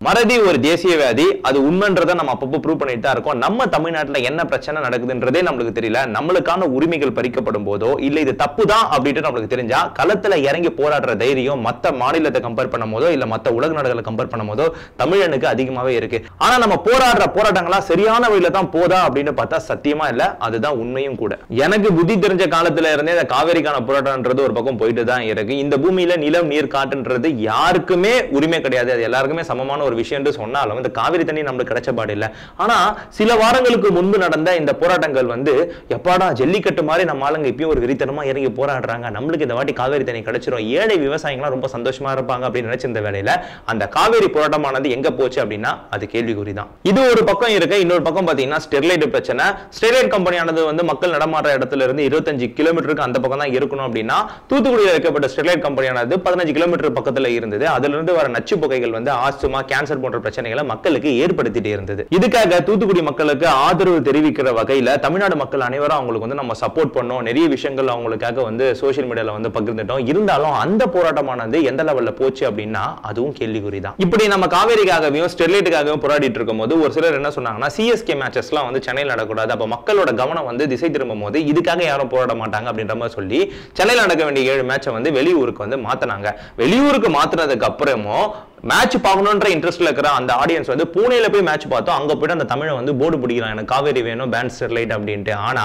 மறதி ஒரு தேசிய வியாதி, அது உண்மைன்றதை நம்ம அப்பப்போ ப்ரூவ் பண்ணிட்டு தான் இருக்கோம். நம்ம தமிழ்நாட்டில் என்ன பிரச்சனை நடக்குதுன்றதே நம்மளுக்கு தெரியல. நம்மளுக்கான உரிமைகள் பறிக்கப்படும் போதோ இல்ல இது தப்பு தான் அப்படின்ட்டு நம்மளுக்கு தெரிஞ்சா களத்துல இறங்கி போராடுற தைரியம் மத்த மாநிலத்தை கம்பேர் பண்ணும் போதோ இல்ல மத்த உலக நாடுகளை கம்பேர் பண்ணும் போதோ தமிழனுக்கு அதிகமாவே இருக்கு. ஆனா நம்ம போராடுற போராட்டங்களா சரியான வழியில தான் போதா அப்படின்னு பார்த்தா சத்தியமா இல்ல. அதுதான் உண்மையும் கூட. எனக்கு புத்தி தெரிஞ்ச காலத்துல இருந்தே இந்த காவேரிக்கான போராட்டம்ன்றது ஒரு பக்கம் போயிட்டு தான் இருக்கு. இந்த பூமியில நிலம் நீர் காட்டுன்றது யாருக்குமே உரிமை கிடையாது. அது எல்லாருக்குமே சமமான ஒரு விஷயம் சொன்னாலும் இந்த காவிரி தண்ணி நம்மளுக்கு கிடைச்ச பாடு இல்ல. ஆனா சில வாரங்களுக்கு முன்பு நடந்த இந்த போராட்டங்கள் வந்து எப்பாடா ஜல்லிக்கட்டு மாதிரி நம்ம ஆளுங்க இப்பயும் ஒரு வெறித்தனமா இறங்கி போராடுறாங்க, நம்மளுக்கு இந்த வாட்டி காவிரி தண்ணி கிடைச்சிரும், ஏழை விவசாயிகளாம் ரொம்ப சந்தோஷமா இருப்பாங்க அப்படின்னு நினைச்சிருந்த வேளையில அந்த காவிரி போராட்டமானது எங்க போச்சு அப்படின்னா அது கேள்விக்குறி தான். இது ஒரு பக்கம் இருக்கு. இன்னொரு பக்கம் பாத்தீங்கன்னா ஸ்டெர்லைட் பிரச்சனை. ஸ்டெர்லைட் கம்பெனியானது வந்து மக்கள் நடமாடுற இடத்துல இருந்து 25 கிலோமீட்டருக்கு அந்த பக்கம் தான் இருக்கணும் அப்படின்னா தூத்துக்குடியில் வைக்கப்பட்ட ஸ்டெர்லைட் கம்பெனியானது 15 கிலோமீட்டர் பக்கத்துல இருந்தது. அதுல இருந்து வர நச்சு புகைகள் வந்து ஆஸ்துமா கேன்சர் போன்ற பிரச்சனைகளை மக்களுக்கு ஏற்படுத்திட்டே இருந்தது. இதுக்காக தூத்துக்குடி மக்களுக்கு ஆதரவு தெரிவிக்கிற வகையில தமிழ்நாடு மக்கள் அனைவரும் அவங்களுக்கு வந்து நம்ம சப்போர்ட் பண்ணோம். நிறைய விஷயங்கள் அவங்களுக்காக வந்து சோசியல் மீடியால வந்து பகிர்ந்துட்டோம். இருந்தாலும் அந்த போராட்டமானது எந்த லெவல்ல போச்சு அப்படின்னா அதுவும் கேள்விக்குறி தான். இப்படி நம்ம காவேரிக்காகவும் ஸ்டெர்லைட்டுக்காகவும் போராடிட்டு இருக்கும் போது ஒரு சிலர் என்ன சொன்னாங்கன்னா சிஎஸ்கே மேட்சஸ்லாம் வந்து சென்னையில் நடக்கூடாது, அப்ப மக்களோட கவனம் வந்து திசை திரும்பும் போது இதுக்காக யாரும் போராட மாட்டாங்க அப்படின்ற மாதிரி சொல்லி சென்னையில் நடக்க வேண்டிய 7 மேட்சை வந்து வெளியூருக்கு வந்து மாத்தினாங்க. வெளியூருக்கு மாத்தினதுக்கு அப்புறமும் மேட்ச் பார்க்கணும்ன்ற இன்ட்ரெஸ்ட்ல இருக்கிற அந்த ஆடியன்ஸ் வந்து பூனேல போய் மேட்ச் பார்த்தோம். அங்க போயிட்டு அந்த தமிழை வந்து போர்டு பிடிக்கிறான், எனக்கு காவேரி வேணும் பேன் ஸ்டெர்லைட் அப்படின்ட்டு. ஆனா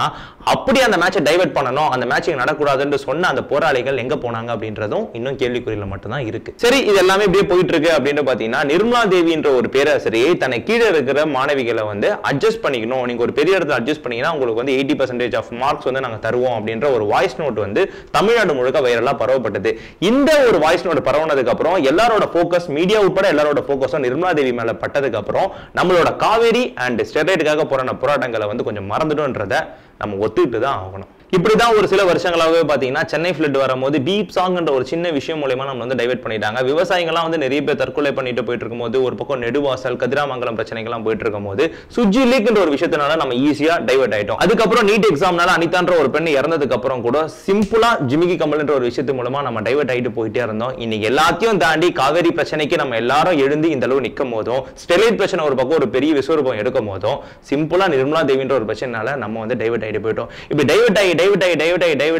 அப்படி அந்த மேட்சை டைவர்ட் பண்ணணும், அந்த மேட்ச் நடக்கூடாதுன்னு சொன்ன அந்த போராளிகள் எங்க போனாங்க அப்படின்றதும் இன்னும் கேள்விக்குறியில மட்டும் தான் இருக்கு. சரி, இது எல்லாமே இப்படியே போயிட்டு இருக்கு அப்படின்னு பாத்தீங்கன்னா நிர்மலா தேவின்ற ஒரு பேராசிரியை தன்னை கீழே இருக்கிற மாணவிகளை வந்து அட்ஜஸ்ட் பண்ணிக்கணும், நீங்க ஒரு பெரிய இடத்துல அட்ஜஸ்ட் பண்ணீங்கன்னா உங்களுக்கு வந்து 80% ஆஃப் மார்க்ஸ் வந்து நாங்க தருவோம் அப்படின்ற ஒரு வாய்ஸ் நோட் வந்து தமிழ்நாடு முழுக்க வைரலா பரவப்பட்டது. இந்த ஒரு வாய்ஸ் நோட் பரவுனதுக்கு அப்புறம் எல்லாரோட போக்கஸ் மீடியா உட்பட எல்லாரோட போக்கஸும் நிர்மலா தேவி மேல பட்டதுக்கு அப்புறம் நம்மளோட காவேரி அண்ட் ஸ்டெர்லைட்டுக்காக போராடின போராட்டங்களை வந்து கொஞ்சம் மறந்துடும்ன்றத நம்ம ஒத்துக்கிட்டு தான் ஆகணும். இப்படிதான் ஒரு சில வருஷங்களாகவே பாத்தீங்கன்னா சென்னை ஃபிளட் வரும்போது டீப் சாங்ன்ற ஒரு சின்ன விஷயம் மூலமா நம்ம வந்து டைவர்ட் பண்ணிட்டாங்க. விவசாயிகள்லாம் வந்து நிறைய பேர் தற்கொலை பண்ணிட்டு போயிட்டு இருக்கும்போது ஒரு பக்கம் நெடுவாசல் கதிராமங்கலம் பிரச்சனைகள்லாம் போயிட்டு இருக்கும்போது சுஜி லீக்ன்ற ஒரு விஷயத்தினால நம்ம ஈஸியா டைவர்ட் ஆயிட்டோம். அதுக்கப்புறம் நீட் எக்ஸாம்னால அனிதான்ற ஒரு பெண் இறந்ததுக்கு அப்புறம் கூட சிம்பிளா ஜிமிக்கி கமல்ன்ற ஒரு விஷயத்து மூலமா நம்ம டைவர்ட் ஆயிட்டு போயிட்டே இருந்தோம். இன்னைக்கு எல்லாத்தையும் தாண்டி காவேரி பிரச்சனைக்கு நம்ம எல்லாரும் எழுந்து இந்த அளவு நிற்கும் போதும் ஸ்டெர்லைட் பிரச்சனை ஒரு பக்கம் ஒரு பெரிய விஸ்வரூபம் எடுக்கும் போதும் சிம்பிளா நிர்மலா தேவின்ற ஒரு பிரச்சனைனால நம்ம வந்து டைவர்ட் ஆயிட்டு போயிட்டோம். இப்படி டைவர்ட்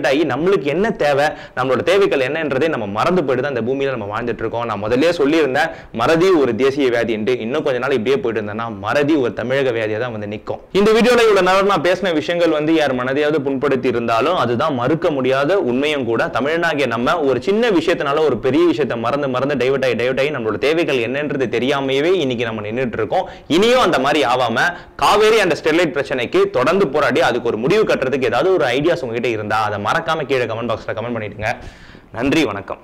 ஆகி நம்மளுக்கு என்ன தேவை, நம்மளோட தேவைகள் என்னன்றதை நம்ம மறந்து போயிட்டு தான் இந்த பூமியில நம்ம வாழ்ந்துட்டு இருக்கோம். நான் முதல்லயே சொல்லியிருந்தேன் மறதி ஒரு தேசிய வியாதி என்று. இன்னும் கொஞ்ச நாள் இப்படியே போயிட்டு இருந்தேன்னா மறதி ஒரு தமிழக வியாதியா தான் வந்து நிற்கும். இந்த வீடியோல இவ்வளவு நேரம் நான் பேசின விஷயங்கள் வந்து யார் மனதையாவது புண்படுத்தி இருந்தாலும் அதுதான் மறுக்க முடியாத உண்மையும் கூட. தமிழனாகிய நம்ம ஒரு சின்ன விஷயத்தினால ஒரு பெரிய விஷயத்தை மறந்து டைவர்ட் ஆகி நம்மளோட தேவைகள் என்னன்றது தெரியாமையவே இன்னைக்கு நம்ம நின்றுட்டு இருக்கோம். இனியும் அந்த மாதிரி ஆகாம காவேரி அண்ட் ஸ்டெர்லைட் பிரச்சனைக்கு தொடர்ந்து போராடி அதுக்கு ஒரு முடிவு கட்டுறதுக்கு ஏதாவது ஒரு ஐடியாஸ் உங்ககிட்ட இருந்தா அதை மறக்காம கீழே கமெண்ட் பாக்ஸ்ல கமெண்ட் பண்ணிடுங்க. நன்றி, வணக்கம்.